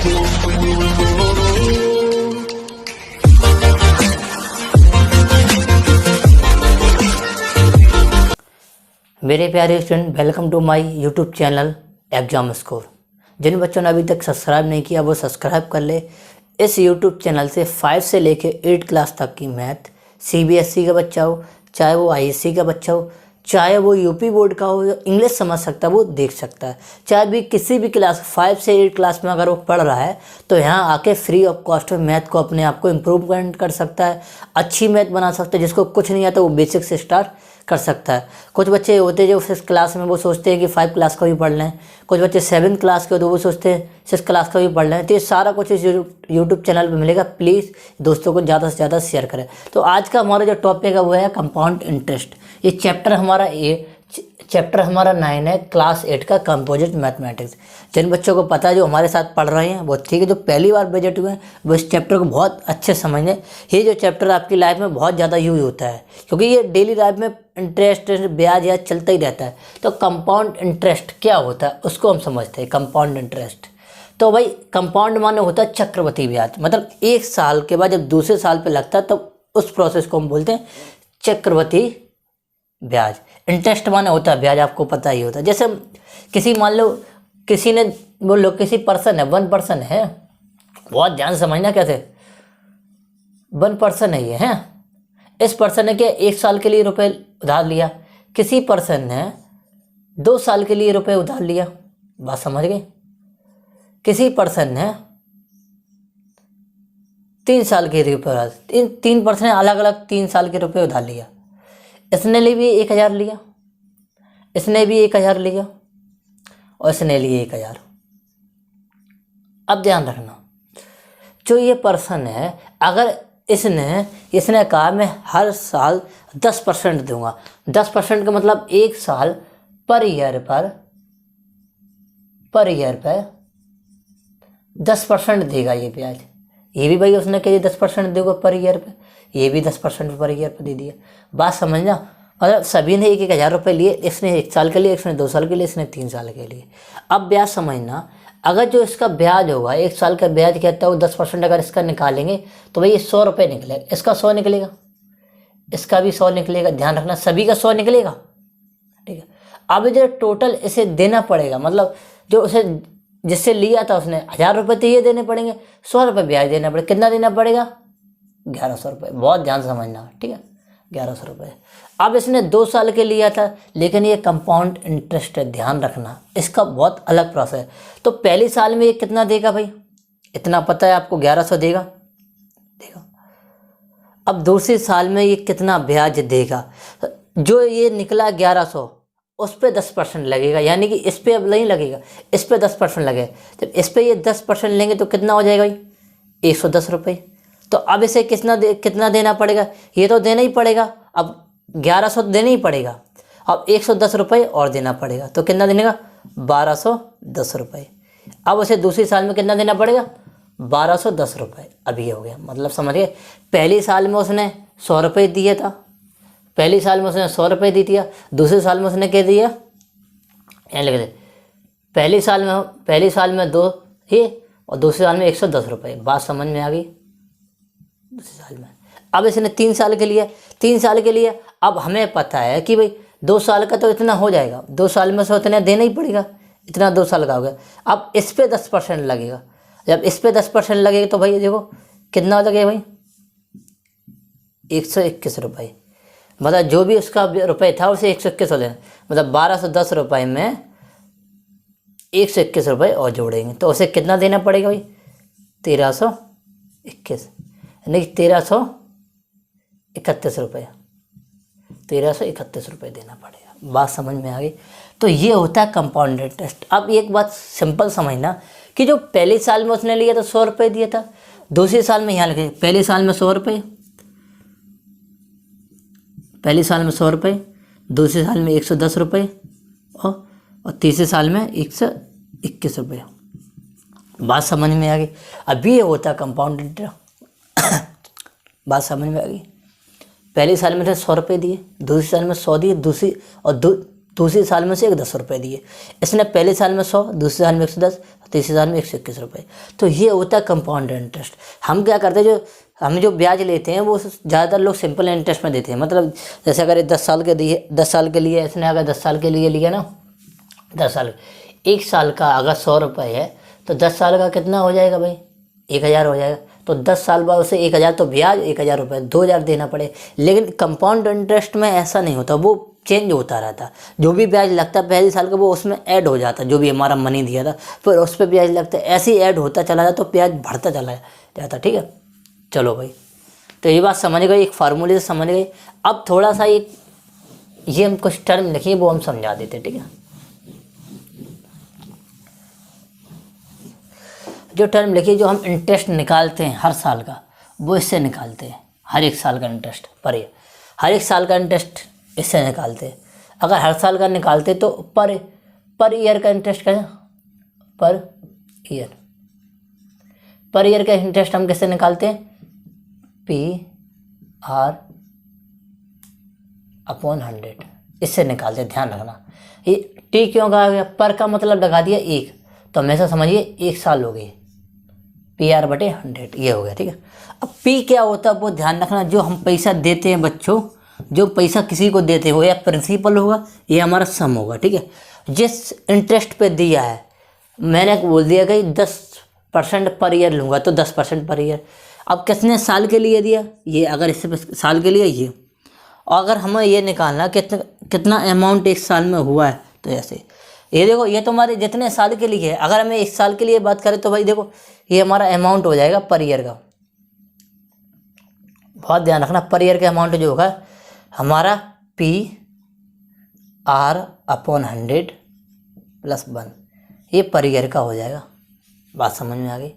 मेरे प्यारे student, welcome to my YouTube channel exam score. जिन बच्चों ने अभी तक सब्सक्राइब नहीं किया वो सब्सक्राइब कर ले। इस यूट्यूब चैनल से 5 से लेके 8 क्लास तक की मैथ, सीबीएसई का बच्चा हो, चाहे वो आईएससी का बच्चा हो, चाहे वो यूपी बोर्ड का हो, इंग्लिश समझ सकता है वो देख सकता है। चाहे भी किसी भी क्लास 5 से 8 क्लास में अगर वो पढ़ रहा है तो यहाँ आके फ्री ऑफ कॉस्ट में मैथ को अपने आप को इम्प्रूवमेंट कर सकता है, अच्छी मैथ बना सकता है। जिसको कुछ नहीं आता वो बेसिक से स्टार्ट कर सकता है। कुछ बच्चे होते हैं जो 6 क्लास में वो सोचते हैं कि 5 क्लास का भी पढ़ लें, कुछ बच्चे 7 क्लास के हो तो वो सोचते हैं 6 क्लास का भी पढ़ लें। तो ये सारा कुछ इस यूट्यूब चैनल पे मिलेगा। प्लीज़ दोस्तों को ज़्यादा से ज़्यादा शेयर करें। तो आज का हमारा जो टॉपिक है वो है कंपाउंड इंटरेस्ट। ये चैप्टर हमारा 9 है, क्लास 8 का कंपोजिट मैथमेटिक्स। जिन बच्चों को पता है जो हमारे साथ पढ़ रहे हैं वो ठीक है, जो पहली बार बजट हुए हैं वो इस चैप्टर को बहुत अच्छे समझ लें। ये जो चैप्टर आपकी लाइफ में बहुत ज़्यादा यूज होता है क्योंकि ये डेली लाइफ में इंटरेस्ट ब्याज या चलता ही रहता है। तो कंपाउंड इंटरेस्ट क्या होता है उसको हम समझते हैं। कंपाउंड इंटरेस्ट तो भाई कंपाउंड माने होता है चक्रवृद्धि ब्याज। मतलब 1 साल के बाद जब दूसरे साल पे लगता है तो उस प्रोसेस को हम बोलते हैं चक्रवृद्धि ब्याज। इंटरेस्ट माने होता है ब्याज, आपको पता ही होता है। जैसे किसी मान लो किसी ने बोलो किसी पर्सन है, 1 पर्सन है, बहुत ध्यान समझना कैसे 1 पर्सन है ये है। इस पर्सन ने क्या 1 साल के लिए रुपए उधार लिया, किसी पर्सन ने 2 साल के लिए रुपए उधार लिया। बात समझ गए? किसी पर्सन ने 3 साल के रुपए, 3 पर्सन ने अलग अलग 3 साल के रुपए उधार लिया। इसने भी 1000 लिया, इसने भी 1000 लिया और इसने लिए 1000। अब ध्यान रखना, जो ये पर्सन है अगर इसने कहा मैं हर साल 10% दूंगा। 10% का मतलब 1 साल पर ईयर पर 10% देगा ये ब्याज। ये भी भाई उसने कहा 10% देगा पर ईयर पे, ये भी 10% पर ईयर पे दे दिया। बात समझना, मतलब सभी ने 1,000 रुपये लिए। इसने 1 साल के लिए, इसने 2 साल के लिए, इसने 3 साल के लिए। अब ब्याज समझना, अगर जो इसका ब्याज होगा 1 साल का ब्याज कहता है वो 10% अगर इसका निकालेंगे तो भाई ये 100 रुपये निकलेगा। इसका 100 निकलेगा, इसका भी 100 निकलेगा। ध्यान रखना सभी का 100 निकलेगा, ठीक है। अब जो टोटल इसे देना पड़ेगा, मतलब जो उसे जिससे लिया था उसने 1000 रुपये तो ये देने पड़ेंगे, 100 रुपये ब्याज देना पड़ेगा। कितना देना पड़ेगा? 1100 रुपये। बहुत ध्यान समझना, ठीक है, 1100 रुपये। अब इसने 2 साल के लिया था, लेकिन ये कंपाउंड इंटरेस्ट है, ध्यान रखना इसका बहुत अलग प्रोसेस है। तो पहले साल में ये कितना देगा भाई? इतना पता है आपको, 1100 देगा। अब दूसरे साल में ये कितना ब्याज देगा? जो ये निकला 1100 उस पर 10% लगेगा, यानी कि इस पर अब नहीं लगेगा, इस पर 10% लगेगा। जब इस पर ये 10% लेंगे तो कितना हो जाएगा भाई? 110 रुपये। तो अब इसे कितना देना पड़ेगा? ये तो देना ही पड़ेगा। अब 1100 देना ही पड़ेगा, अब 110 रुपये और देना पड़ेगा। तो कितना देने का? 1210 रुपये। अब उसे दूसरी साल में कितना देना पड़ेगा? 1210 रुपये। अब ये हो गया, मतलब समझिए पहले साल में उसने 100 रुपये दिया था, पहले साल में उसने 100 रुपये दे दिया। दूसरे साल में उसने क्या दिया? यहाँ लिख दे, पहले साल में 2 ये और दूसरे साल में 110 रुपये। बात समझ में आ गई? दूसरे साल में अब इसने 3 साल के लिए, 3 साल के लिए अब हमें पता है कि भाई 2 साल का तो इतना हो जाएगा, 2 साल में से उतना देना ही पड़ेगा, इतना 2 साल का हो गया। अब इस पे 10% लगेगा। जब इस पे 10% लगेगा तो भाई देखो कितना लगेगा भाई? 121 रुपये। मतलब जो भी उसका रुपये था उसे 121 हो देना, मतलब 1210 रुपये में 121 रुपये और जोड़ेंगे तो उसे कितना देना पड़ेगा भाई? 1321, यानी 1331 रुपये, 1331 रुपये देना पड़ेगा। बात समझ में आ गई? तो ये होता है कंपाउंड इंटरेस्ट। अब एक बात सिंपल समझना कि जो पहले साल में उसने लिया था 100 रुपये दिया था, दूसरे साल में यहाँ लिखे पहले साल में 100 रुपये, पहले साल में 100 रुपये, दूसरे साल में 110 रुपये और तीसरे साल में 121 रुपये। बात समझ में आ गई? अभी ये होता है कंपाउंड इंटरेस्ट। बात समझ में आ गई? पहले साल में 100 रुपये दिए, दूसरे साल में 100 दिए, दूसरे साल में से एक 10 रुपये दिए। इसने पहले साल में 100, दूसरे साल में 110, तीसरे साल में 121 रुपये। तो ये होता है कंपाउंड इंटरेस्ट। हम क्या करते हैं, हम जो ब्याज लेते हैं वो ज़्यादातर लोग सिंपल इंटरेस्ट में देते हैं। मतलब जैसे अगर 10 साल के दिए, 10 साल के लिए इसने अगर 10 साल के लिए लिया ना, 10 साल, एक साल का अगर 100 रुपये है तो 10 साल का कितना हो जाएगा भाई, 1000 हो जाएगा। तो 10 साल बाद उसे 1000 तो ब्याज 1000 रुपये 2000 देना पड़े। लेकिन कंपाउंड इंटरेस्ट में ऐसा नहीं होता, वो चेंज होता रहता। जो भी ब्याज लगता है पहले साल का वो उसमें ऐड हो जाता, जो भी हमारा मनी दिया था फिर उस पर ब्याज लगता है, ऐसे ही ऐड होता चला जाता तो ब्याज बढ़ता चला जाता। ठीक है, चलो भाई, तो ये बात समझ गए, एक फार्मूले से समझ गए। अब थोड़ा सा ये हम कुछ टर्म लिखिए वो हम समझा देते। ठीक है, जो टर्म लिखिए, जो हम इंटरेस्ट निकालते हैं हर साल का वो इससे निकालते हैं। हर एक साल का इंटरेस्ट पर ईयर, हर एक साल का इंटरेस्ट इससे निकालते हैं। अगर हर साल का निकालते तो पर ईयर का इंटरेस्ट क्या है, पर ईयर का इंटरेस्ट हम किससे निकालते हैं, PR/100 इससे निकालते हैं। ध्यान रखना, ये टी क्यों कहा गया, पर का मतलब लगा दिया एक, तो हमेशा समझिए एक साल हो गई, PR/100 ये हो गया। ठीक है, अब पी क्या होता है वो ध्यान रखना। जो हम पैसा देते हैं बच्चों, जो पैसा किसी को देते हो, या प्रिंसिपल होगा या हमारा सम होगा। ठीक है, जिस इंटरेस्ट पे दिया है, मैंने बोल दिया कि 10% पर ईयर लूँगा तो 10% पर ईयर। अब कितने साल के लिए दिया, ये अगर इससे साल के लिए ये, और अगर हमें ये निकालना कितना अमाउंट एक साल में हुआ है, तो ऐसे ये देखो, ये तो हमारे जितने साल के लिए है। अगर हमें एक साल के लिए बात करें तो भाई देखो ये हमारा अमाउंट हो जाएगा पर ईयर का। बहुत ध्यान रखना, पर ईयर का अमाउंट जो होगा हमारा PR/100 + 1, ये पर ईयर का हो जाएगा। बात समझ में आ गई,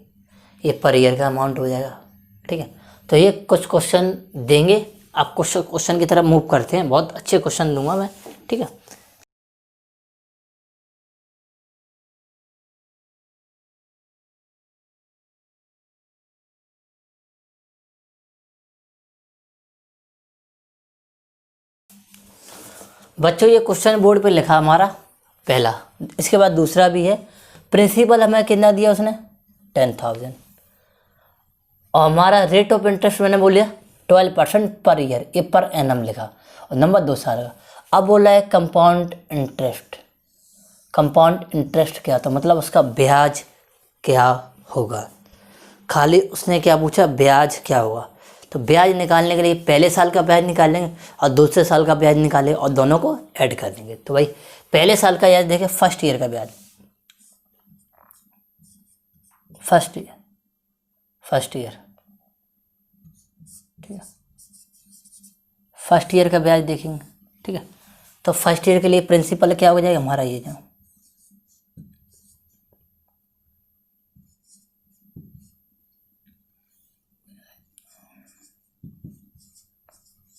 ये पर ईयर का अमाउंट हो जाएगा। ठीक है, तो ये कुछ क्वेश्चन देंगे, आप क्वेश्चन की तरफ मूव करते हैं। बहुत अच्छे क्वेश्चन दूंगा मैं। ठीक है, बच्चों ये क्वेश्चन बोर्ड पे लिखा हमारा पहला, इसके बाद दूसरा भी है। प्रिंसिपल हमें कितना दिया उसने, 10,000, और हमारा रेट ऑफ इंटरेस्ट मैंने बोलिया 12% पर ईयर, ये पर एनम लिखा, और नंबर 2 साल का। अब बोला है कंपाउंड इंटरेस्ट। कंपाउंड इंटरेस्ट क्या था, मतलब उसका ब्याज क्या होगा। खाली उसने क्या पूछा, ब्याज क्या होगा। तो ब्याज निकालने के लिए पहले साल का ब्याज निकालेंगे और दूसरे साल का ब्याज निकालेंगे और दोनों को ऐड कर देंगे। तो भाई पहले साल का ब्याज देखें, फर्स्ट ईयर का ब्याज, फर्स्ट ईयर। ठीक है, फर्स्ट ईयर का ब्याज देखेंगे। ठीक है, तो फर्स्ट ईयर के लिए प्रिंसिपल क्या हो जाएगा हमारा, ये जो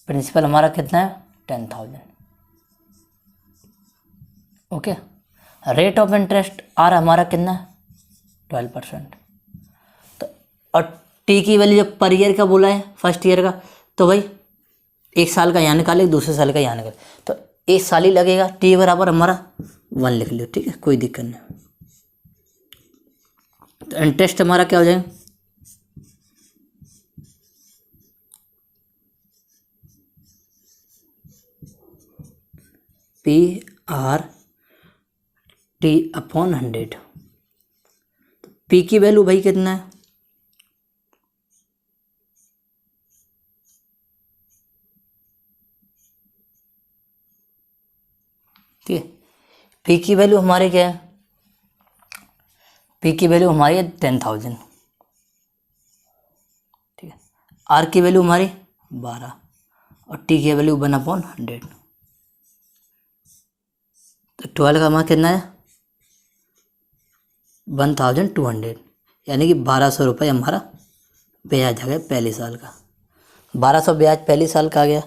प्रिंसिपल हमारा कितना है, 10,000। Okay, rate of interest r हमारा कितना है, 12%। तो और टी की वैल्यू जब पर ईयर का बोला है फर्स्ट ईयर का, तो भाई एक साल का यहाँ निकाले, दूसरे साल का यहाँ निकाले, तो एक साल ही लगेगा। टी बराबर हमारा 1 लिख लियो। ठीक है, कोई दिक्कत नहीं। तो इंटरेस्ट हमारा क्या हो जाएगा, PR/100। पी की वैल्यू भाई कितना है, ठीक है, पी की वैल्यू हमारे क्या है, पी की वैल्यू हमारी है 10,000। ठीक है, आर की वैल्यू हमारी 12 और टी की वैल्यू 1/100। तो 12 का हमारा कितना है, 1,200, यानी कि 1,200 रुपये हमारा ब्याज आ गया पहले साल का। 1,200 ब्याज पहले साल का आ गया,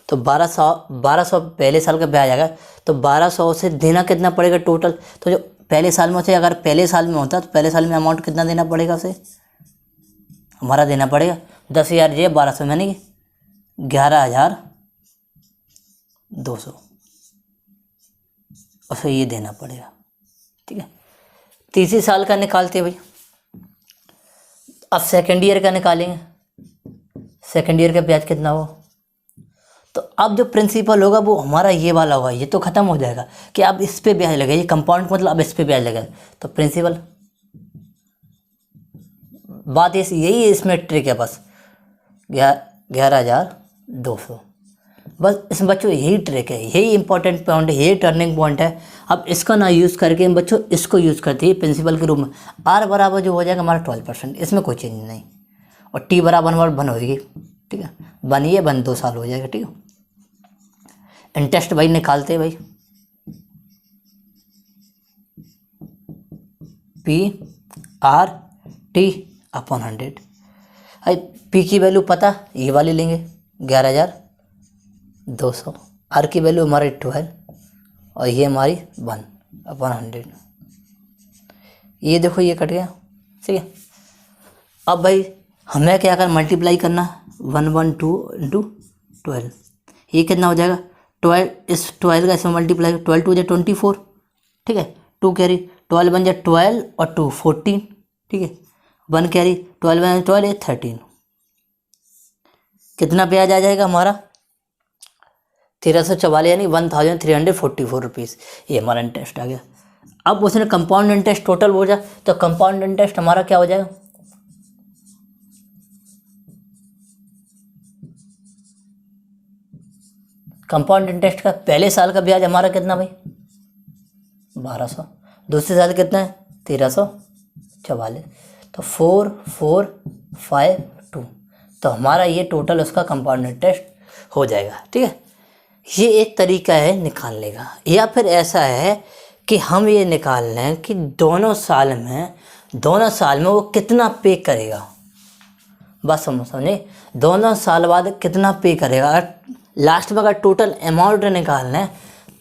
तो 1,200 पहले साल का ब्याज आ गया। तो 1,200 से देना कितना पड़ेगा टोटल, तो जो पहले साल में से, अगर पहले साल में होता तो पहले साल में अमाउंट कितना देना पड़ेगा उसे, हमारा देना पड़ेगा 10,000 ये 1,200 यानी कि 11,200। उसे ये देना पड़ेगा। ठीक है, तीसरे साल का निकालते हैं भाई। अब सेकेंड ईयर का निकालेंगे, सेकेंड ईयर का ब्याज कितना हो, तो अब जो प्रिंसिपल होगा वो हमारा ये वाला होगा, ये तो ख़त्म हो जाएगा कि अब इस पे ब्याज लगेगा, ये कंपाउंड मतलब अब इस पे ब्याज लगेगा। तो प्रिंसिपल, बात यही है, इसमें ट्रिक है बस 11,200। बस इसमें बच्चों यही ट्रिक है, यही इंपॉर्टेंट पॉइंट है, यही टर्निंग पॉइंट है। अब इसका ना यूज़ करके बच्चों इसको यूज़ करते हैं प्रिंसिपल के रूप में। आर बराबर जो हो जाएगा हमारा 12%, इसमें कोई चेंज नहीं। और टी बराबर हमारा 1 होगी। ठीक है, 1 ही है, 1 2 साल हो जाएगा। ठीक है, इंटरेस्ट भाई निकालते हैं भाई, पी आर टी अपॉन 100। भाई पी की वैल्यू पता, ये वाली लेंगे 11,200, आर की वैल्यू हमारी 12 और ये हमारी 1 अपॉन 100। ये देखो ये कट गया। ठीक है, अब भाई हमें क्या कर मल्टीप्लाई करना, 112 इंटू 12, ये कितना हो जाएगा 12, इस 12 का इसमें मल्टीप्लाई, 12 2 = 24। ठीक है, 2 कैरी, 12 बन जाए 12 और 2 14। ठीक है, 1 कैरी, 12 बन 12 ये 13। कितना ब्याज आ जाएगा हमारा 1344 यानी 1344 रुपीज़, ये हमारा इंटरेस्ट आ गया। अब उसने कंपाउंड इंटरेस्ट टोटल हो जाए, तो कंपाउंड इंटरेस्ट हमारा क्या हो जाएगा, कंपाउंड इंटरेस्ट का पहले साल का ब्याज हमारा कितना भाई 1200, दूसरे साल कितना है 1344, तो 4452, तो हमारा ये टोटल उसका कंपाउंड इंटरेस्ट हो जाएगा। ठीक है, ये एक तरीका है निकालने का। या फिर ऐसा है कि हम ये निकाल लें कि दोनों साल में वो कितना पे करेगा। बस समझे, दोनों साल बाद कितना पे करेगा। अगर लास्ट में अगर टोटल अमाउंट निकालना है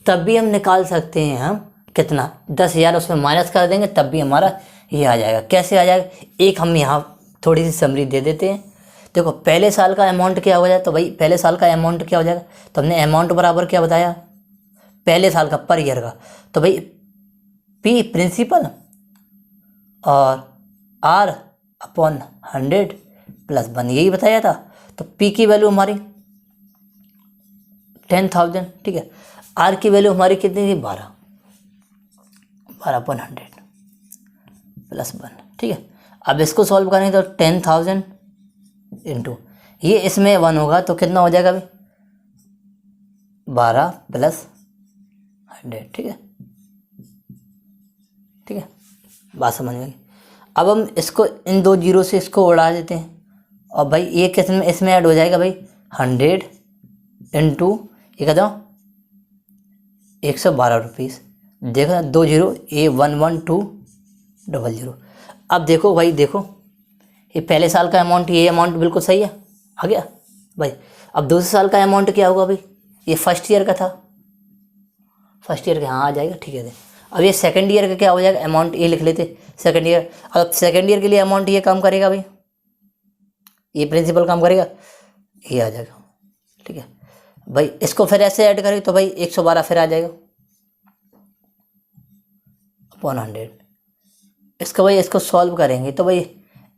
तब भी हम निकाल सकते हैं, हम कितना 10,000 उसमें माइनस कर देंगे तब भी हमारा ये आ जाएगा। कैसे आ जाएगा, एक हम यहाँ थोड़ी सी समरी दे देते हैं। देखो पहले साल का अमाउंट क्या हो जाए, तो भाई पहले साल का अमाउंट क्या हो जाएगा, तो हमने अमाउंट बराबर क्या बताया पहले साल का पर ईयर का, तो भाई पी प्रिंसिपल और आर अपॉन 100 प्लस 1, यही बताया था। तो पी की वैल्यू हमारी 10,000। ठीक है, आर की वैल्यू हमारी कितनी थी 12 अपॉन 100 प्लस 1। ठीक है, अब इसको सॉल्व करेंगे तो 10,000 इंटू ये इसमें 1 होगा तो कितना हो जाएगा भाई 12 प्लस 100। ठीक है, ठीक है, बात समझ में आई। अब हम इसको इन 2 जीरो से इसको उड़ा देते हैं और भाई ये किस में इसमें ऐड हो जाएगा भाई 100 इंटू ये कहता हूँ 112 रुपीज़। देखो ना 2 जीरो, ये 11200। अब देखो भाई, देखो ये पहले साल का अमाउंट, ये अमाउंट बिल्कुल सही है, आ गया भाई। अब दूसरे साल का अमाउंट क्या होगा भाई, ये फर्स्ट ईयर का था, फर्स्ट ईयर का हाँ आ जाएगा। ठीक है, अब ये सेकंड ईयर का क्या हो जाएगा अमाउंट, ये लिख लेते सेकंड ईयर। अब सेकंड ईयर के लिए अमाउंट ये काम करेगा भाई, ये प्रिंसिपल काम करेगा, ये आ जाएगा। ठीक है भाई, इसको फिर ऐसे ऐड करें तो भाई 112 फिर आ जाएगा अपॉन 100। इसका भाई इसको सॉल्व करेंगे तो भाई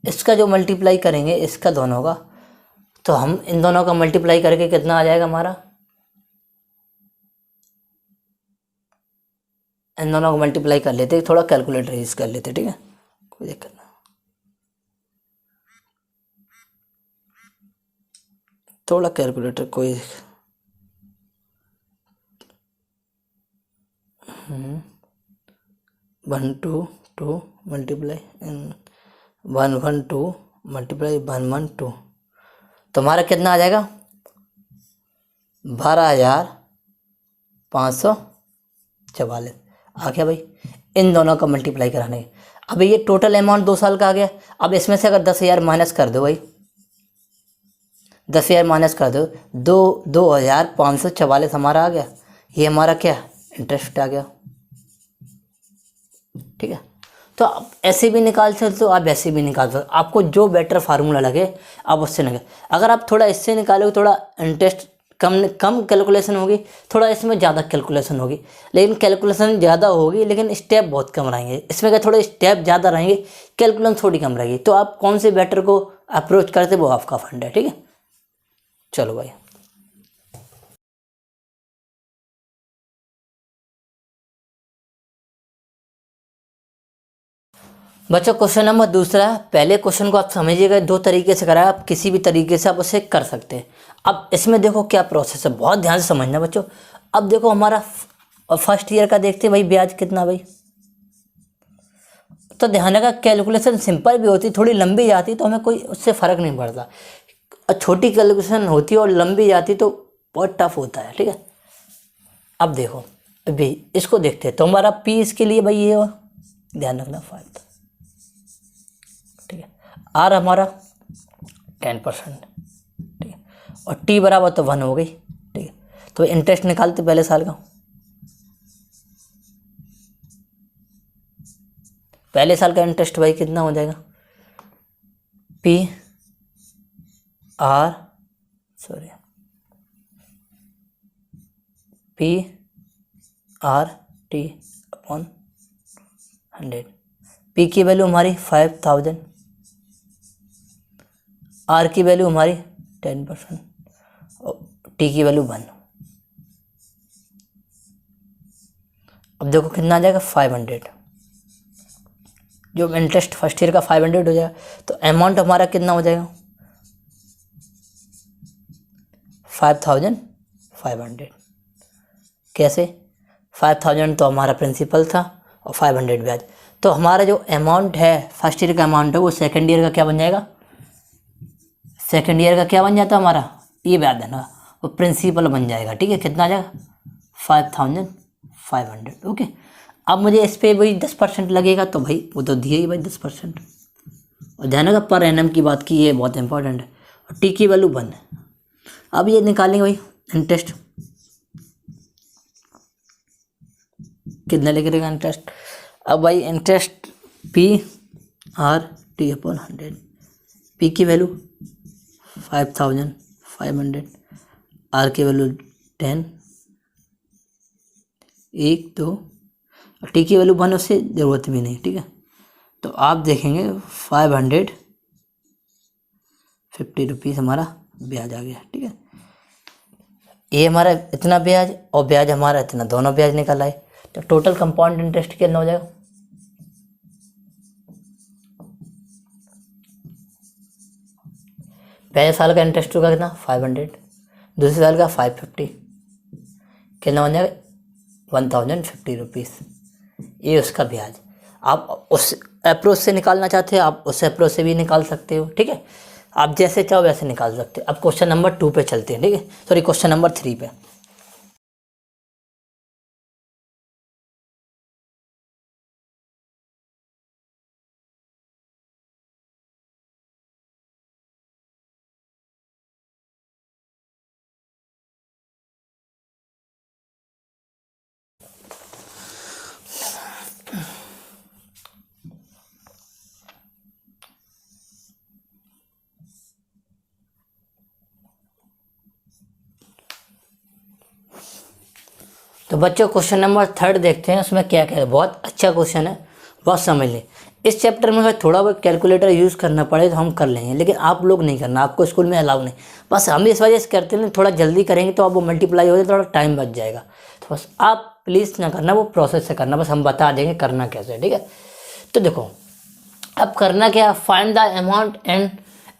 इसका जो मल्टीप्लाई करेंगे इसका दोनों का, तो हम इन दोनों का मल्टीप्लाई करके कितना आ जाएगा हमारा, इन दोनों को मल्टीप्लाई कर लेते, थोड़ा कैलकुलेटर यूज कर लेते। ठीक है, कोई दिक्कत नहीं, थोड़ा कैलकुलेटर कोई 122 मल्टीप्लाई 112 मल्टीप्लाई 112, तुम्हारा कितना आ जाएगा 12,544 आ गया भाई। इन दोनों का मल्टीप्लाई कराने, अब ये टोटल अमाउंट 2 साल का आ गया। अब इसमें से अगर 10,000 माइनस कर दो भाई, 10,000 माइनस कर दो, 2,544 हमारा आ गया, ये हमारा क्या इंटरेस्ट आ गया। ठीक है, तो आप ऐसे भी निकाल सकते हो, आप ऐसे भी निकाल सकते हो, आपको जो बेटर फार्मूला लगे आप उससे निकाल। अगर आप थोड़ा इससे निकालोगे, थोड़ा इंटरेस्ट कम कम कैलकुलेशन होगी, थोड़ा इसमें ज़्यादा कैलकुलेशन होगी, लेकिन कैलकुलेशन ज़्यादा होगी लेकिन स्टेप बहुत कम रहेंगे। इसमें क्या थोड़े स्टेप ज़्यादा रहेंगे, कैलकुलेशन थोड़ी कम रहेगी। तो आप कौन से बेटर को अप्रोच करते वो आपका फंड है, ठीक है। चलो भाई, बच्चों क्वेश्चन नंबर दूसरा। पहले क्वेश्चन को आप समझिएगा, दो तरीके से कराया, आप किसी भी तरीके से आप उसे कर सकते हैं। अब इसमें देखो क्या प्रोसेस है, बहुत ध्यान से समझना बच्चों। अब देखो हमारा फर्स्ट ईयर का देखते हैं भाई, ब्याज कितना भाई। तो ध्यान रखा, कैलकुलेशन सिंपल भी होती, थोड़ी लंबी जाती तो हमें कोई उससे फ़र्क नहीं पड़ता। और छोटी कैलकुलेशन होती है और लंबी जाती तो बहुत टफ होता है, ठीक है। अब देखो अभी इसको देखते हैं, तो हमारा पी इसके लिए भाई ये हो, ध्यान रखना 5, ठीक है। आर हमारा 10%, ठीक है। और टी बराबर तो 1 हो गई, ठीक है। तो इंटरेस्ट निकालते पहले साल का, पहले साल का इंटरेस्ट भाई कितना हो जाएगा, P R sorry P R T upon 100। P की वैल्यू हमारी 5000, आर की वैल्यू हमारी 10% और टी की वैल्यू 1। अब देखो कितना आ जाएगा 500, जो इंटरेस्ट फर्स्ट ईयर का 500 हो जाएगा। तो अमाउंट हमारा कितना हो जाएगा 5500। कैसे, 5000 तो हमारा प्रिंसिपल था और 500 ब्याज। तो हमारा जो अमाउंट है फर्स्ट ईयर का अमाउंट है वो सेकेंड ईयर का क्या बन जाएगा, सेकेंड ईयर का क्या बन जाता है हमारा, ये ब्याज है ना, वो प्रिंसिपल बन जाएगा, ठीक है। कितना आ जाएगा 5500, ओके। अब मुझे इस पर भाई 10% लगेगा, तो भाई वो तो दिए ही भाई 10%। और ध्यान रखा पर एनम की बात की, ये बहुत इंपॉर्टेंट है। और टी की वैल्यू 1 है। अब ये निकालेंगे भाई इंटरेस्ट, कितना लगेगा इंटरेस्ट। अब भाई interest P R T upon 100, P की वैल्यू 5500, आर की वैल्यू 10, 1 2, और टी की वैल्यू 1, उससे ज़रूरत भी नहीं, ठीक है। तो आप देखेंगे 550 रुपीज़ हमारा ब्याज आ गया, ठीक है। ये हमारा इतना ब्याज और ब्याज हमारा इतना, दोनों ब्याज निकल आए। तो टोटल कंपाउंड इंटरेस्ट कितना हो जाएगा, पहले साल का इंटरेस्ट होगा कितना 500, दूसरे साल का 550, कितना हो जाएगा 1050 रुपीज़। ये उसका ब्याज। आप उस अप्रोच से निकालना चाहते हैं, आप उस अप्रोच से भी निकाल सकते हो, ठीक है। आप जैसे चाहो वैसे निकाल सकते हो। अब क्वेश्चन नंबर 2 पे चलते हैं, ठीक है, सॉरी क्वेश्चन नंबर 3 पे। तो बच्चों क्वेश्चन नंबर 3 देखते हैं, उसमें क्या क्या है। बहुत अच्छा क्वेश्चन है, बहुत समझ लें। इस चैप्टर में अगर थोड़ा बहुत कैलकुलेटर यूज़ करना पड़े तो हम कर लेंगे, लेकिन आप लोग नहीं करना, आपको स्कूल में अलाउ नहीं। बस हम इस वजह से करते हैं, थोड़ा जल्दी करेंगे तो आप वो मल्टीप्लाई हो जाए, थोड़ा टाइम बच जाएगा। तो बस आप प्लीज़ ना करना, वो प्रोसेस से करना, बस हम बता देंगे करना कैसे, ठीक है। तो देखो अब करना क्या, find the amount and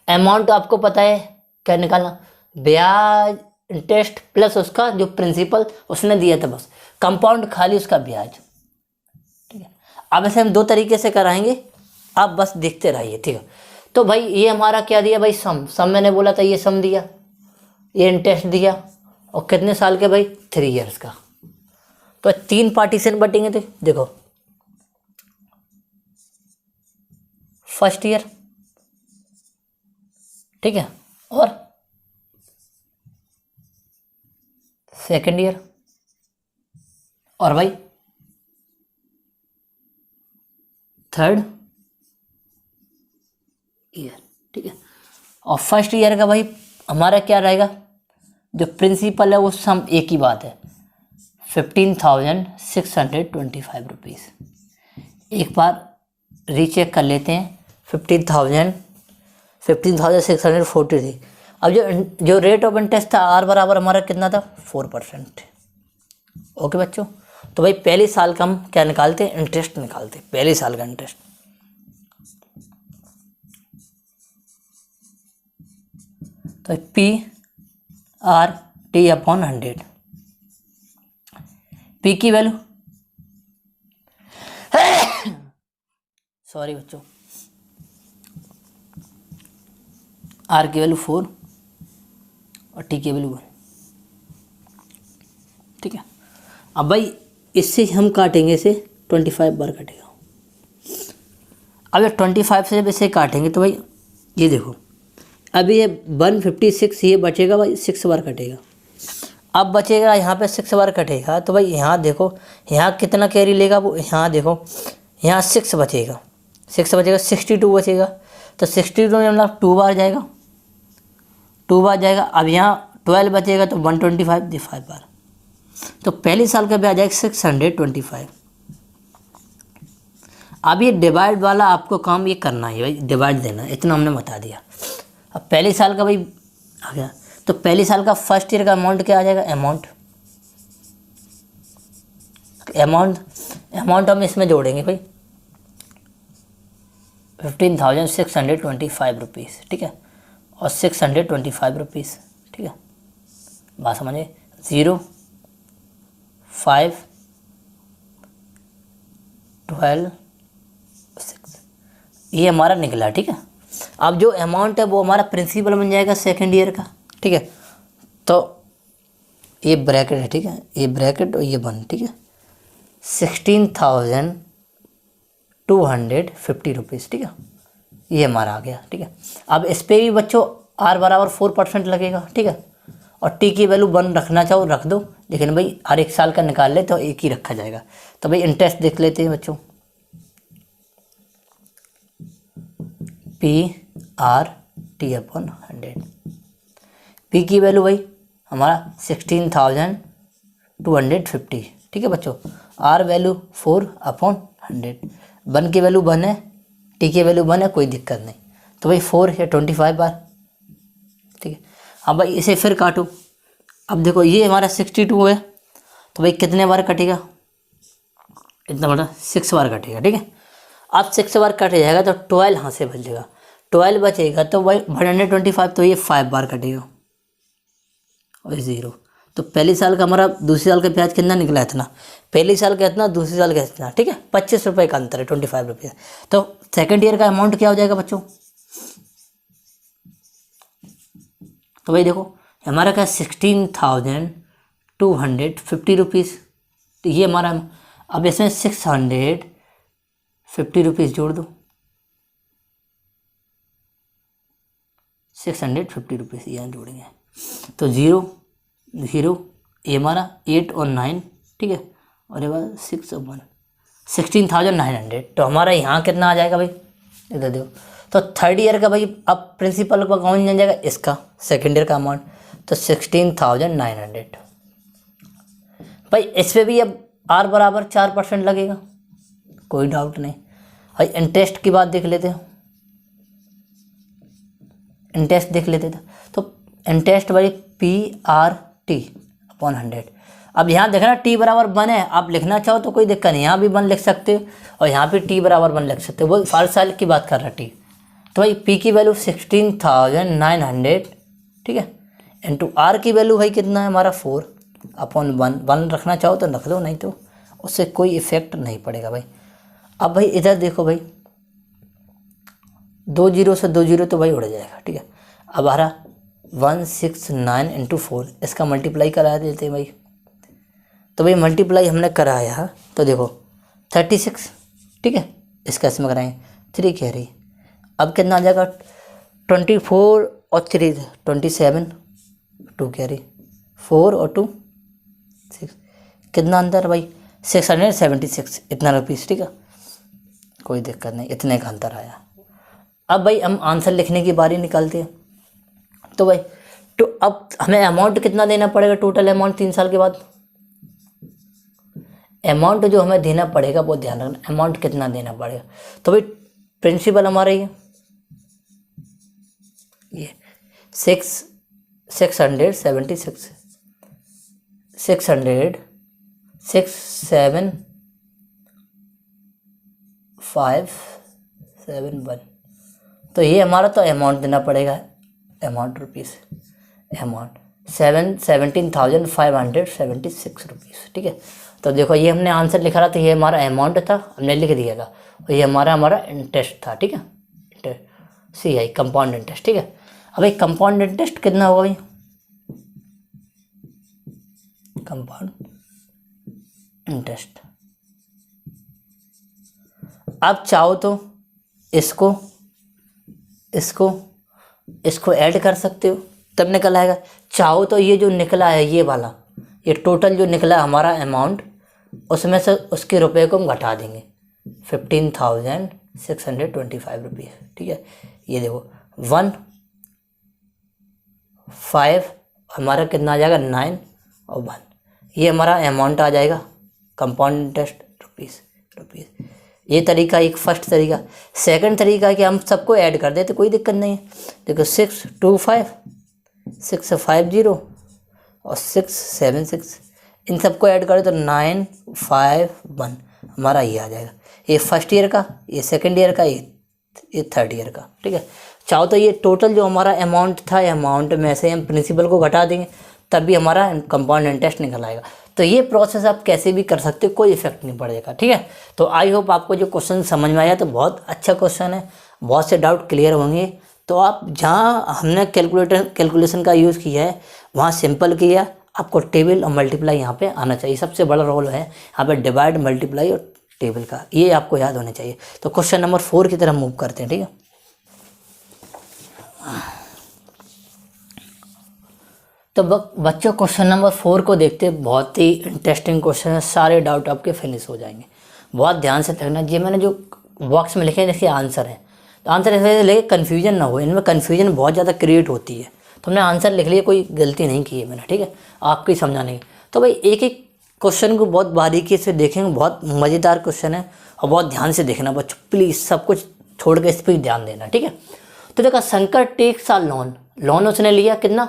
amount आपको पता है क्या निकालना, ब्याज इंटरेस्ट प्लस उसका जो प्रिंसिपल उसने दिया था, बस कंपाउंड खाली उसका ब्याज, ठीक है। अब ऐसे हम दो तरीके से कराएंगे, आप बस देखते रहिए, ठीक है। तो भाई ये हमारा क्या दिया भाई, सम मैंने बोला था, ये सम दिया, ये इंटरेस्ट दिया, और कितने साल के भाई 3 इयर्स का। तो 3 पार्टीशन बटेंगे, तो देखो फर्स्ट ईयर, ठीक है, और सेकेंड ईयर, और भाई थर्ड ईयर, ठीक है। और फर्स्ट ईयर का भाई हमारा क्या रहेगा जो प्रिंसिपल है वो सम एक ही बात है, 15,625 रुपीज़। एक बार रीचेक कर लेते हैं, 15,643। अब जो रेट ऑफ इंटरेस्ट था आर बराबर हमारा कितना था, 4%। ओके बच्चों, तो भाई पहले साल का हम क्या निकालते हैं, इंटरेस्ट निकालते हैं, पहले साल का इंटरेस्ट। तो P/T/100, P की वैल्यू सॉरी बच्चों, R की वैल्यू 4 और T की वैल्यू 1। ठीक है, अब भाई इससे हम काटेंगे, इसे 25 बार कटेगा। अब ये 25 से जब इसे काटेंगे तो भाई ये देखो, अब ये 156 ये बचेगा भाई, 6 बार कटेगा। अब बचेगा यहाँ पे 6 बार कटेगा, तो भाई यहाँ देखो, यहाँ कितना कैरी लेगा वो, यहाँ देखो, यहाँ 6 बचेगा, 6 बचेगा, 62 बचेगा। तो 62 में मतलब 2 बार जाएगा, 2 बार जाएगा। अब यहाँ 12 बचेगा तो 125 5 बार। तो पहले साल का ब्याज आएगा 625। अब ये डिवाइड वाला आपको काम ये करना है भाई, डिवाइड देना, इतना हमने बता दिया। अब पहले साल का भाई आ गया, तो पहले साल का फर्स्ट ईयर का अमाउंट क्या आ जाएगा, अमाउंट हम इसमें जोड़ेंगे भाई, 15,625 रुपीज़। ठीक है, और 625 रुपीज़। ठीक है, बात समझे, 0 5 12 6 ये हमारा निकला। ठीक है, अब जो अमाउंट है वो हमारा प्रिंसिपल बन जाएगा सेकेंड ईयर का। ठीक है, तो ये ब्रैकेट है, ठीक है, ये ब्रैकेट और ये 1। ठीक है, 16,250 रुपीज़। ठीक है, ये हमारा आ गया। ठीक है, अब इस पर भी बच्चों R बराबर 4% लगेगा। ठीक है, और T की वैल्यू 1 रखना चाहो रख दो, लेकिन भाई हर एक साल का निकाल ले तो एक ही रखा जाएगा। तो भाई इंटरेस्ट देख लेते हैं बच्चों, P/T/100। P की वैल्यू भाई हमारा 16,250। ठीक है बच्चों, R वैल्यू 4/100, 1 की वैल्यू 1 है, T की वैल्यू 1 है, कोई दिक्कत नहीं। तो भाई 4 या 25 बार। ठीक है, अब भाई इसे फिर काटो। अब देखो ये हमारा 62 है, तो भाई कितने बार कटेगा, इतना बड़ा 6 बार कटेगा। ठीक है, अब 6 बार कट जाएगा तो 12 यहाँ से बचेगा, 12 बचेगा तो भाई 125, तो ये 5 बार कटेगा और 0। तो पहले साल का हमारा दूसरे साल का ब्याज कितना निकला, इतना, पहले साल का इतना, दूसरे साल का इतना। ठीक है, 25 रुपये का अंतर है, 25 रुपये। तो सेकेंड ईयर का अमाउंट क्या हो जाएगा बच्चों, तो भाई देखो हमारा क्या 16,250 रुपीज़। तो ये हमारा, अब इसमें 650 रुपीज़ जोड़ दो, 650 रुपीज़ यहाँ जोड़ेंगे तो 0 0, ये हमारा 8 और 9। ठीक है, और ये बाद 6 और 1, 16,900। तो हमारा यहाँ कितना आ जाएगा भाई, इधर देखो। तो थर्ड ईयर का भाई अब प्रिंसिपल का कौन जान जाएगा, इसका सेकेंड ईयर का अमाउंट, तो 16,900। भाई इस पर भी अब R बराबर 4% लगेगा, कोई डाउट नहीं। भाई इंटरेस्ट की बात देख लेते हैं, इंटरेस्ट देख लेते थे। तो इंटरेस्ट भाई P/T/100। अब यहाँ देखना T बराबर 1 है, आप लिखना चाहो तो कोई दिक्कत नहीं, यहाँ भी 1 लिख सकते हो और यहाँ पे T बराबर 1 लिख सकते हो, वो हर साल की बात कर रहा है T। तो भाई P की वैल्यू 16,900। ठीक है, इंटू R की वैल्यू भाई कितना है हमारा 4/1, 1 रखना चाहो तो रख दो, नहीं तो उससे कोई इफेक्ट नहीं पड़ेगा भाई। अब भाई इधर देखो भाई, 2 0 से 2 0 तो भाई उड़ जाएगा। ठीक है, अब आ रहा 169 इंटू 4, इसका मल्टीप्लाई करा देते हैं भाई। तो भाई मल्टीप्लाई हमने कराया तो देखो 36। ठीक है, इसका इसमें कराएंगे 3 कह रही, अब कितना आ जाएगा 24 और 3 27, 2 कह रही, 4 और 2 6, कितना अंतर भाई 676 इतना रुपीज़। ठीक है, कोई दिक्कत नहीं, इतने का अंतर आया। अब भाई हम आंसर लिखने की बारी निकालते हैं। तो भाई तो अब हमें अमाउंट कितना देना पड़ेगा, टोटल अमाउंट 3 साल के बाद। अमाउंट जो हमें देना पड़ेगा वो ध्यान रखना, अमाउंट कितना देना पड़ेगा। तो भाई प्रिंसिपल हमारा ये 676 67571। तो ये हमारा तो अमाउंट देना पड़ेगा, अमाउंट रुपीज़, अमाउंट 17,576 रुपीज़। ठीक है, तो देखो ये हमने आंसर लिखा था, तो ये हमारा अमाउंट था, हमने लिख दिया था, और ये हमारा इंटरेस्ट था। ठीक है, CI कंपाउंड इंटरेस्ट। ठीक है, अब एक कंपाउंड इंटरेस्ट कितना होगा भाई, कंपाउंड इंटरेस्ट। आप चाहो तो इसको ऐड कर सकते हो, तब निकल आएगा। चाहो तो ये जो निकला है ये वाला, ये टोटल जो निकला हमारा अमाउंट, उसमें से उसके रुपए को हम घटा देंगे, 15,625 रुपीज़। ठीक है, ये देखो 1,5 हमारा कितना आ जाएगा, 9 और 1, ये हमारा अमाउंट आ जाएगा, कंपाउंड इंटरेस्ट रुपीज़। ये तरीका एक फर्स्ट तरीका। सेकंड तरीका कि हम सबको ऐड कर देते, कोई दिक्कत नहीं है। देखो 625 650 और 676, इन सबको ऐड करें तो 951 हमारा ये आ जाएगा। ये फर्स्ट ईयर का, ये सेकंड ईयर का, ये थर्ड ईयर का। ठीक है, चाहो तो ये टोटल जो हमारा अमाउंट था, अमाउंट में से हम प्रिंसिपल को घटा देंगे, तब भी हमारा कंपाउंड इंटरेस्ट निकल आएगा। तो ये प्रोसेस आप कैसे भी कर सकते हो, कोई इफेक्ट नहीं पड़ेगा। ठीक है, तो आई होप आपको जो क्वेश्चन समझ में आया, तो बहुत अच्छा क्वेश्चन है, बहुत से डाउट क्लियर होंगे। तो आप जहाँ हमने कैलकुलेशन का यूज़ किया है वहाँ सिंपल किया, आपको टेबल और मल्टीप्लाई यहाँ पे आना चाहिए। सबसे बड़ा रोल है यहाँ पे डिवाइड, मल्टीप्लाई और टेबल का, ये आपको याद होना चाहिए। तो क्वेश्चन नंबर 4 की तरफ मूव करते हैं। ठीक है, तो बच्चों क्वेश्चन नंबर 4 को देखते, बहुत ही इंटरेस्टिंग क्वेश्चन है, सारे डाउट आपके फिनिश हो जाएंगे। बहुत ध्यान से देखना, ये मैंने जो बॉक्स में लिखे हैं देखिए आंसर है, तो आंसर ऐसे लेके कन्फ्यूजन ना हो, इनमें कन्फ्यूजन बहुत ज़्यादा क्रिएट होती है। तो हमने आंसर लिख लिया, कोई गलती नहीं की है मैंने। ठीक है, आपको ही समझाने की। तो भाई एक एक क्वेश्चन को बहुत बारीकी से देखेंगे, बहुत मज़ेदार क्वेश्चन है, और बहुत ध्यान से देखना बच्चों, प्लीज़ सब कुछ छोड़ के इस पर ध्यान देना। ठीक है, तो देखा शंकर टेक्स आ लोन उसने लिया कितना,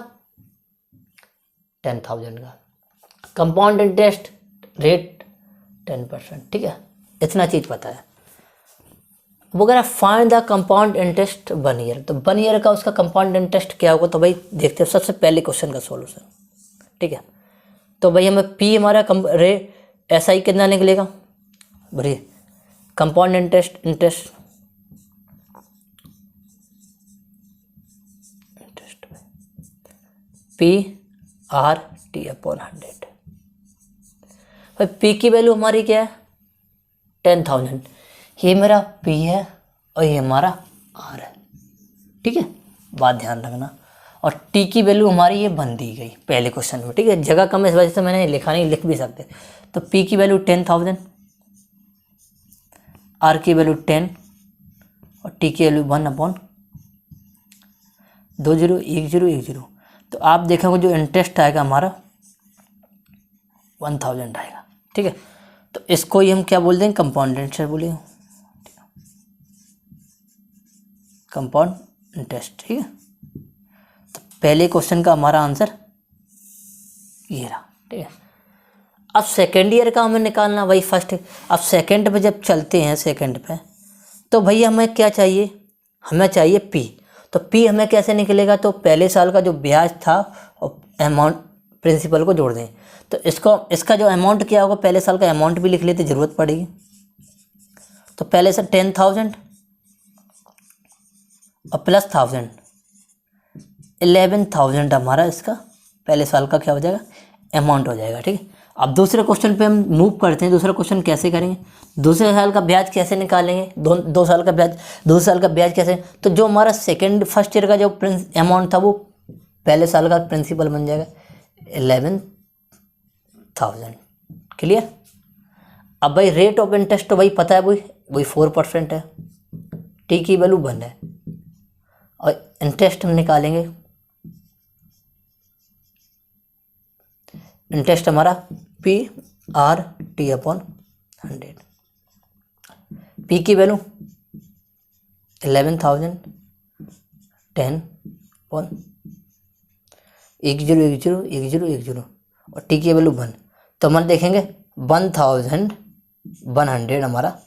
10,000 का, कंपाउंड इंटरेस्ट रेट 10%। ठीक है, इतना चीज़ पता है। वो कह रहा find the compound interest 1 year, तो 1 ईयर का उसका कंपाउंड इंटरेस्ट क्या होगा। तो भाई देखते हैं सबसे पहले क्वेश्चन का सॉल्यूशन। ठीक है, तो भाई हमें पी हमारा SI कितना निकलेगा, भाई कंपाउंड इंटरेस्ट PRT/100। भाई P की वैल्यू हमारी क्या है, 10,000। ये मेरा P है और ये हमारा R है। ठीक है, बात ध्यान रखना। और T की वैल्यू हमारी ये बन दी गई पहले क्वेश्चन में। ठीक है, जगह कम है इस वजह से मैंने लिखा नहीं, लिख भी सकते। तो P की वैल्यू 10,000, R की वैल्यू 10 और T की वैल्यू 1/20, तो आप देखोगे जो इंटरेस्ट आएगा हमारा 1,000 आएगा। ठीक है, तो इसको ही हम क्या बोल देंगे, कंपाउंड इंटरेस्ट बोलेंगे, कंपाउंड इंटरेस्ट। ठीक है, तो पहले क्वेश्चन का हमारा आंसर ये रहा। ठीक है, अब सेकेंड ईयर का हमें निकालना भाई फर्स्ट। अब सेकेंड पे जब चलते हैं, सेकेंड पे तो भैया हमें क्या चाहिए, हमें चाहिए P। तो P हमें कैसे निकलेगा, तो पहले साल का जो ब्याज था और अमाउंट प्रिंसिपल को जोड़ दें। तो इसका जो अमाउंट क्या होगा, पहले साल का अमाउंट भी लिख लेते, ज़रूरत पड़ेगी। तो पहले से 10,000 और प्लस 1,000, 11,000 हमारा इसका पहले साल का क्या हो जाएगा, अमाउंट हो जाएगा। ठीक है, अब दूसरे क्वेश्चन पे हम मूव करते हैं। दूसरा क्वेश्चन कैसे करेंगे, दूसरे साल का ब्याज कैसे निकालेंगे, दो साल का ब्याज, दूसरे साल का ब्याज कैसे। तो जो हमारा फर्स्ट ईयर का जो अमाउंट था वो पहले साल का प्रिंसिपल बन जाएगा 11,000। क्लियर। अब भाई रेट ऑफ इंटरेस्ट तो भाई पता है, वही 4% है, T की वैल्यू 1 है, और इंटरेस्ट हम निकालेंगे इंटरेस्ट हमारा PRT/100। P की वैल्यू 11,000, 10 1 1 0 1 0 1 0 1 0 और T की वैल्यू 1। तो हम देखेंगे 1100 हमारा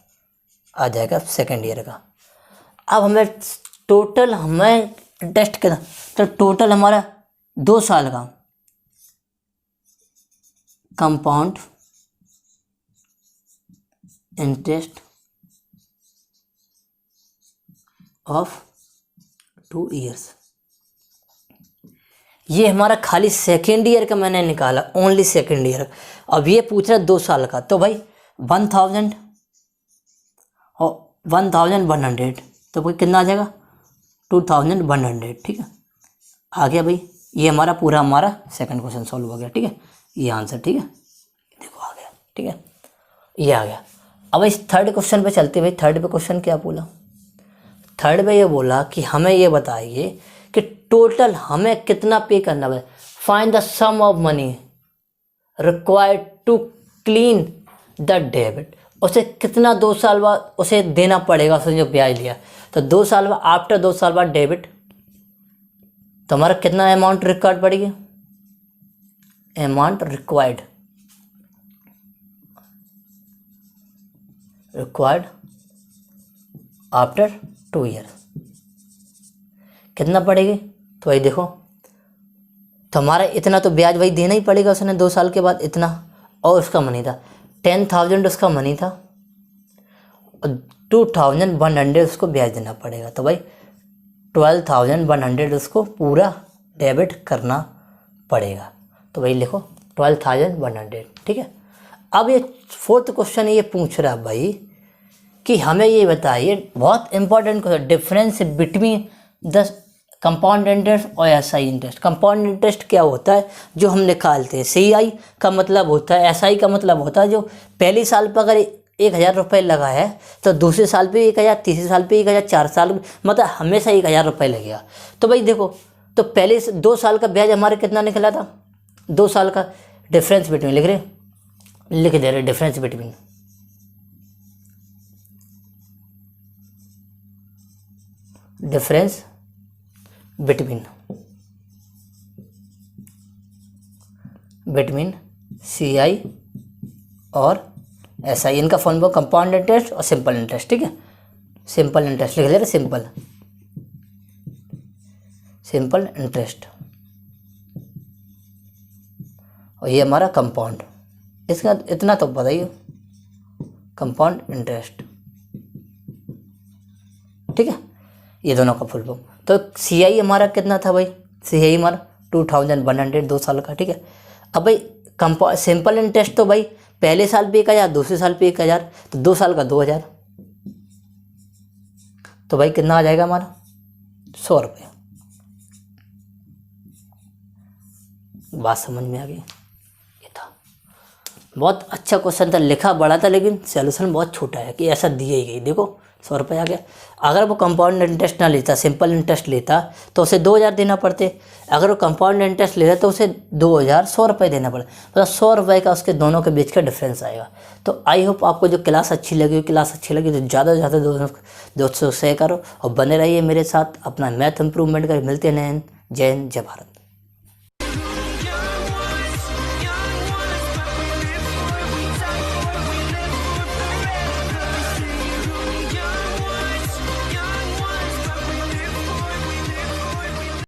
आ जाएगा सेकेंड ईयर का। अब हमें टोटल इंटरेस्ट कितना, तो टोटल हमारा 2 साल का कंपाउंड इंटरेस्ट ऑफ 2 ईयर्स, ये हमारा खाली सेकेंड ईयर का मैंने निकाला, ओनली सेकेंड ईयर। अब ये पूछ रहा है 2 साल का, तो भाई 1000 और 1100, तो भाई कितना आ जाएगा 2100। ठीक है, आ गया भाई, ये हमारा सेकंड क्वेश्चन सॉल्व हो गया। ठीक है, ये आंसर, ठीक है, देखो आ गया। ठीक है, ये आ गया। अब इस थर्ड क्वेश्चन पे चलते। भाई थर्ड पे क्वेश्चन क्या बोला, थर्ड पे ये बोला कि हमें ये बताइए कि टोटल हमें कितना पे करना है। Find the sum of money required to clean the debit. उसे कितना 2 साल बाद उसे देना पड़ेगा, उसने जो ब्याज लिया। तो 2 साल बाद, आफ्टर 2 साल बाद डेबिट, तो हमारा कितना अमाउंट रिक्वायर्ड पड़ेगी, अमाउंट रिक्वायर्ड आफ्टर 2 ईयर कितना पड़ेगी। तो भाई देखो, तो हमारा इतना तो ब्याज भाई देना ही पड़ेगा उसने 2 साल के बाद इतना, और उसका मनी था 10,000 उसका मनी था, और 2100 उसको ब्याज देना पड़ेगा। तो भाई 12,100 उसको पूरा डेबिट करना पड़ेगा। तो भाई लिखो 12,100। ठीक है, अब ये फोर्थ क्वेश्चन ये पूछ रहा है भाई कि हमें ये बताइए, बहुत important question, difference between the compound interest और एसआई इंटरेस्ट। कंपाउंड इंटरेस्ट क्या होता है, जो हम निकालते हैं। सीआई का मतलब होता है, एसआई का मतलब होता है जो पहले साल पर अगर 1,000 रुपये लगा है तो दूसरे साल पे 1,000, तीसरे साल पे 1,000, 4 साल मतलब हमेशा 1,000 रुपये लगेगा। तो भाई देखो, तो पहले 2 साल का ब्याज हमारे कितना निकला था, 2 साल का डिफरेंस बिटवीन लिख दे रहे डिफरेंस बिटवीन बिटवीन सीआई और एसआई। इनका फॉर्मूला कंपाउंड इंटरेस्ट और सिंपल इंटरेस्ट। ठीक है, सिंपल इंटरेस्ट लिख दे रहे, सिंपल इंटरेस्ट, और ये हमारा कंपाउंड, इसका इतना तो पता ही हो, कंपाउंड इंटरेस्ट। ठीक है, ये दोनों का फुल फॉर्म। तो सीआई हमारा कितना था भाई, सीआई हमारा 2100 2 साल का। ठीक है, अब भाई सिंपल इंटरेस्ट तो भाई पहले साल पे 1,000, दूसरे साल पे 1,000, तो 2 साल का 2,000। तो भाई कितना आ जाएगा हमारा 100 रुपये। बात समझ में आ गई। ये था बहुत अच्छा क्वेश्चन था, लिखा बड़ा था लेकिन सॉल्यूशन बहुत छोटा है कि ऐसा दिया ही गई। देखो 100 रुपये आ गया। अगर वो कंपाउंड इंटरेस्ट ना लेता, सिंपल इंटरेस्ट लेता, तो उसे 2,000 देना पड़ते। अगर वो कंपाउंड इंटरेस्ट लेता तो उसे 2,100 रुपये देना पड़े, मतलब 100 रुपये का उसके दोनों के बीच का डिफरेंस आएगा। तो आई होप आपको जो क्लास अच्छी लगी तो ज़्यादा से ज़्यादा दोस्तों से शेयर करो और बने रहिए मेरे साथ। अपना मैथ इंप्रूवमेंट कर, मिलते हैं। जय हिंद, जय भारत।